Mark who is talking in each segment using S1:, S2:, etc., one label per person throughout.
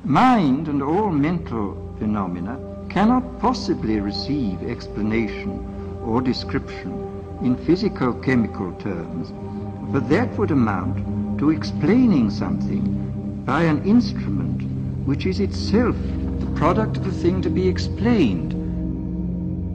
S1: Mind and all mental phenomena cannot possibly receive explanation or description in physical-chemical terms, but that would amount to explaining something by an instrument which is itself the product of the thing to be explained.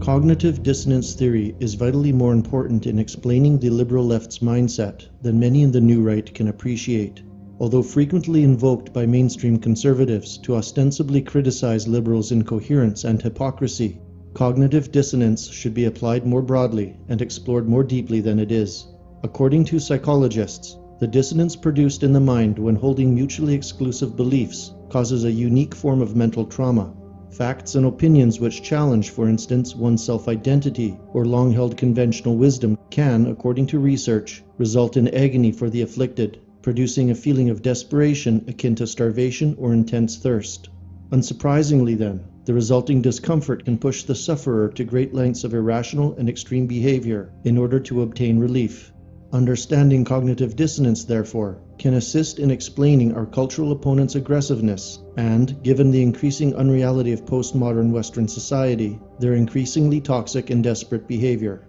S2: Cognitive dissonance theory is vitally more important in explaining the liberal left's mindset than many in the new right can appreciate. Although frequently invoked by mainstream conservatives to ostensibly criticize liberals' incoherence and hypocrisy, cognitive dissonance should be applied more broadly and explored more deeply than it is. According to psychologists, the dissonance produced in the mind when holding mutually exclusive beliefs causes a unique form of mental trauma. Facts and opinions which challenge, for instance, one's self-identity or long-held conventional wisdom can, according to research, result in agony for the afflicted, producing a feeling of desperation akin to starvation or intense thirst. Unsurprisingly then, the resulting discomfort can push the sufferer to great lengths of irrational and extreme behavior in order to obtain relief. Understanding cognitive dissonance, therefore, can assist in explaining our cultural opponents' aggressiveness and, given the increasing unreality of postmodern Western society, their increasingly toxic and desperate behavior.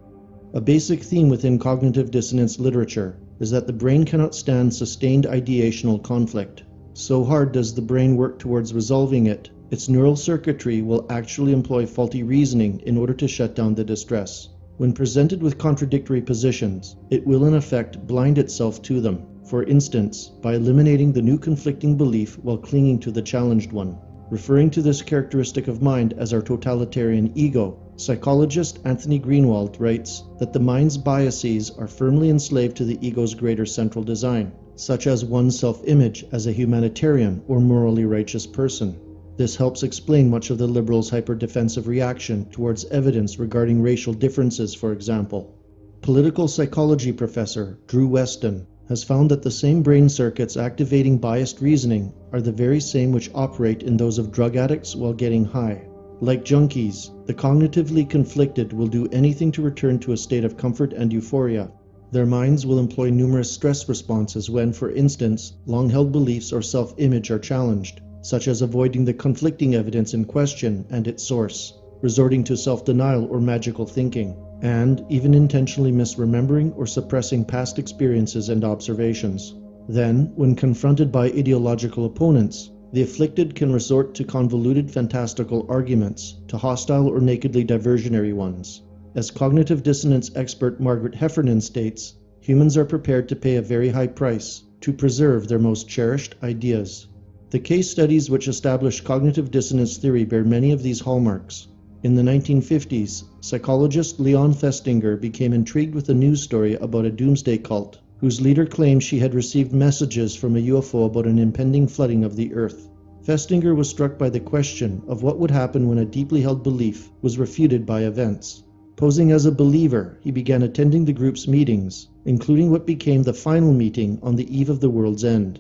S2: A basic theme within cognitive dissonance literature is that the brain cannot stand sustained ideational conflict. So hard does the brain work towards resolving it, its neural circuitry will actually employ faulty reasoning in order to shut down the distress. When presented with contradictory positions, it will in effect blind itself to them, for instance, by eliminating the new conflicting belief while clinging to the challenged one. Referring to this characteristic of mind as our totalitarian ego, psychologist Anthony Greenwald writes that the mind's biases are firmly enslaved to the ego's greater central design, such as one's self-image as a humanitarian or morally righteous person. This helps explain much of the liberals' hyper-defensive reaction towards evidence regarding racial differences, for example. Political psychology professor Drew Weston has found that the same brain circuits activating biased reasoning are the very same which operate in those of drug addicts while getting high. Like junkies, the cognitively conflicted will do anything to return to a state of comfort and euphoria. Their minds will employ numerous stress responses when, for instance, long-held beliefs or self-image are challenged, such as avoiding the conflicting evidence in question and its source, resorting to self-denial or magical thinking, and even intentionally misremembering or suppressing past experiences and observations. Then, when confronted by ideological opponents, the afflicted can resort to convoluted fantastical arguments, to hostile or nakedly diversionary ones. As cognitive dissonance expert Margaret Heffernan states, humans are prepared to pay a very high price to preserve their most cherished ideas. The case studies which establish cognitive dissonance theory bear many of these hallmarks. In the 1950s, psychologist Leon Festinger became intrigued with a news story about a doomsday cult, whose leader claimed she had received messages from a UFO about an impending flooding of the Earth. Festinger was struck by the question of what would happen when a deeply held belief was refuted by events. Posing as a believer, he began attending the group's meetings, including what became the final meeting on the eve of the world's end.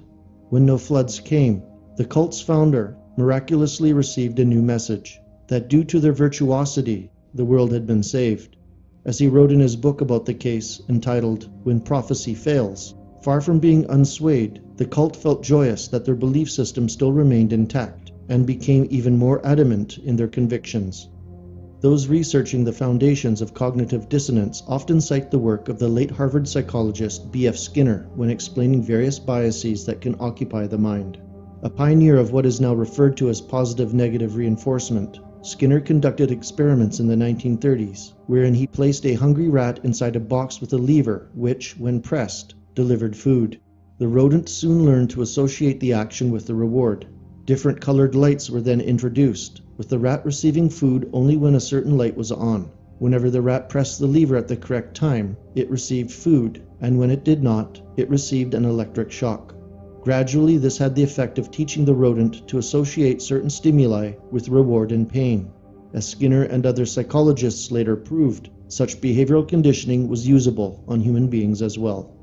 S2: When no floods came, the cult's founder miraculously received a new message, that due to their virtuosity, the world had been saved. As he wrote in his book about the case, entitled When Prophecy Fails, far from being unswayed, the cult felt joyous that their belief system still remained intact, and became even more adamant in their convictions. Those researching the foundations of cognitive dissonance often cite the work of the late Harvard psychologist B.F. Skinner when explaining various biases that can occupy the mind. A pioneer of what is now referred to as positive-negative reinforcement, Skinner conducted experiments in the 1930s, wherein he placed a hungry rat inside a box with a lever which, when pressed, delivered food. The rodent soon learned to associate the action with the reward. Different colored lights were then introduced, with the rat receiving food only when a certain light was on. Whenever the rat pressed the lever at the correct time, it received food, and when it did not, it received an electric shock. Gradually, this had the effect of teaching the rodent to associate certain stimuli with reward and pain. As Skinner and other psychologists later proved, such behavioral conditioning was usable on human beings as well.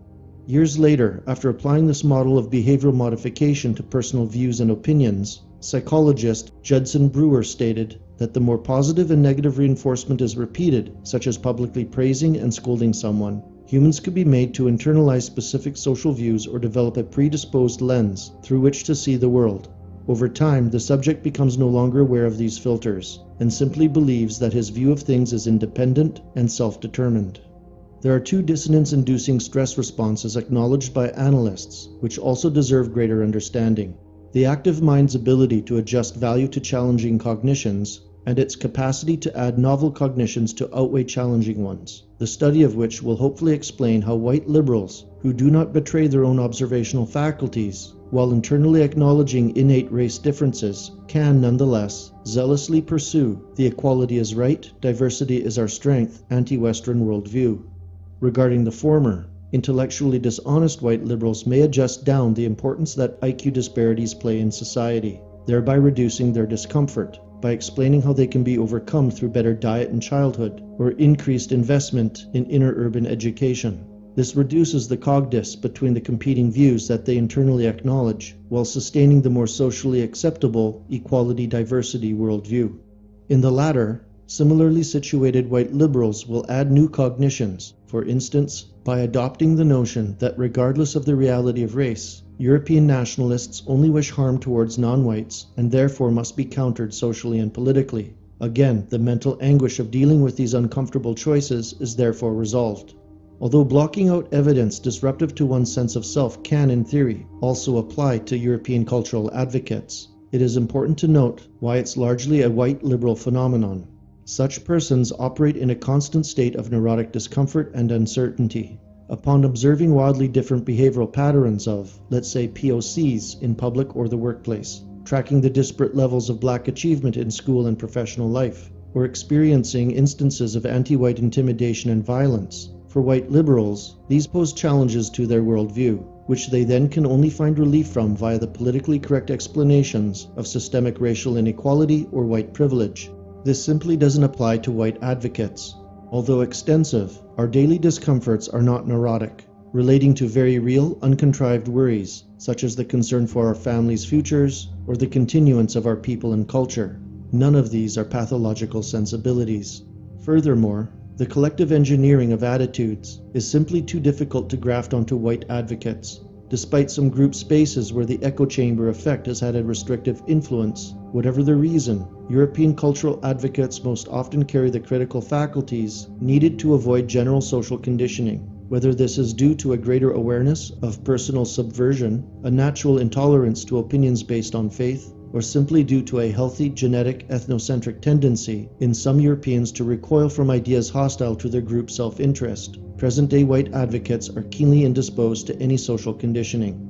S2: Years later, after applying this model of behavioral modification to personal views and opinions, psychologist Judson Brewer stated that the more positive and negative reinforcement is repeated, such as publicly praising and scolding someone, humans could be made to internalize specific social views or develop a predisposed lens through which to see the world. Over time, the subject becomes no longer aware of these filters, and simply believes that his view of things is independent and self-determined. There are two dissonance-inducing stress responses acknowledged by analysts, which also deserve greater understanding: the active mind's ability to adjust value to challenging cognitions, and its capacity to add novel cognitions to outweigh challenging ones, the study of which will hopefully explain how white liberals, who do not betray their own observational faculties, while internally acknowledging innate race differences, can nonetheless zealously pursue the equality is right, diversity is our strength anti-Western worldview. Regarding the former, intellectually dishonest white liberals may adjust down the importance that IQ disparities play in society, thereby reducing their discomfort by explaining how they can be overcome through better diet in childhood or increased investment in inner urban education. This reduces the cogdis between the competing views that they internally acknowledge, while sustaining the more socially acceptable equality-diversity worldview. In the latter, similarly situated white liberals will add new cognitions, for instance, by adopting the notion that regardless of the reality of race, European nationalists only wish harm towards non-whites and therefore must be countered socially and politically. Again, the mental anguish of dealing with these uncomfortable choices is therefore resolved. Although blocking out evidence disruptive to one's sense of self can, in theory, also apply to European cultural advocates, it is important to note why it's largely a white liberal phenomenon. Such persons operate in a constant state of neurotic discomfort and uncertainty. Upon observing wildly different behavioral patterns of, let's say, POCs in public or the workplace, tracking the disparate levels of black achievement in school and professional life, or experiencing instances of anti-white intimidation and violence, for white liberals, these pose challenges to their worldview, which they then can only find relief from via the politically correct explanations of systemic racial inequality or white privilege. This simply doesn't apply to white advocates. Although extensive, our daily discomforts are not neurotic, relating to very real, uncontrived worries, such as the concern for our families' futures or the continuance of our people and culture. None of these are pathological sensibilities. Furthermore, the collective engineering of attitudes is simply too difficult to graft onto white advocates. Despite some group spaces where the echo chamber effect has had a restrictive influence, whatever the reason, European cultural advocates most often carry the critical faculties needed to avoid general social conditioning, whether this is due to a greater awareness of personal subversion, a natural intolerance to opinions based on faith, or simply due to a healthy genetic ethnocentric tendency in some Europeans to recoil from ideas hostile to their group self-interest. Present-day white advocates are keenly indisposed to any social conditioning.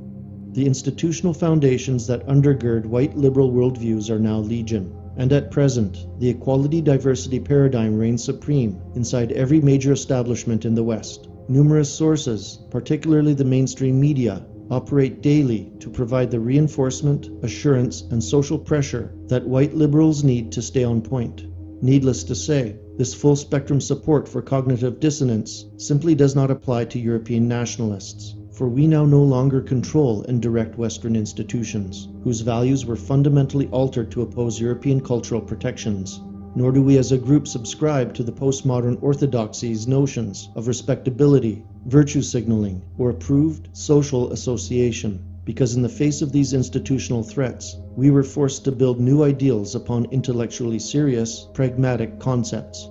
S2: The institutional foundations that undergird white liberal worldviews are now legion, and at present, the equality-diversity paradigm reigns supreme inside every major establishment in the West. Numerous sources, particularly the mainstream media, operate daily to provide the reinforcement, assurance, and social pressure that white liberals need to stay on point. Needless to say, this full-spectrum support for cognitive dissonance simply does not apply to European nationalists, for we now no longer control and direct Western institutions, whose values were fundamentally altered to oppose European cultural protections. Nor do we as a group subscribe to the postmodern orthodoxies' notions of respectability, virtue signaling, or approved social association, because in the face of these institutional threats, we were forced to build new ideals upon intellectually serious, pragmatic concepts.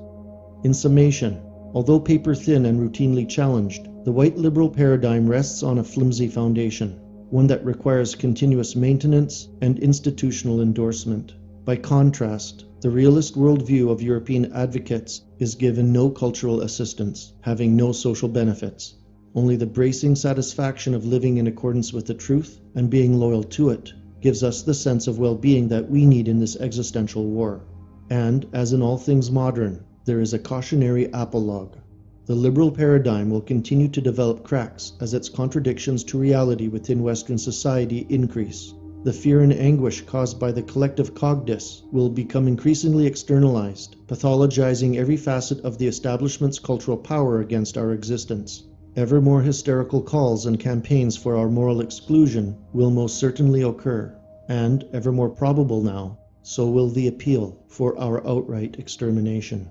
S2: In summation, although paper-thin and routinely challenged, the white liberal paradigm rests on a flimsy foundation, one that requires continuous maintenance and institutional endorsement. By contrast, the realist worldview of European advocates is given no cultural assistance, having no social benefits, only the bracing satisfaction of living in accordance with the truth and being loyal to it gives us the sense of well-being that we need in this existential war. And, as in all things modern, there is a cautionary apologue. The liberal paradigm will continue to develop cracks as its contradictions to reality within Western society increase. The fear and anguish caused by the collective cogdis will become increasingly externalized, pathologizing every facet of the establishment's cultural power against our existence. Ever more hysterical calls and campaigns for our moral exclusion will most certainly occur, and, ever more probable now, so will the appeal for our outright extermination.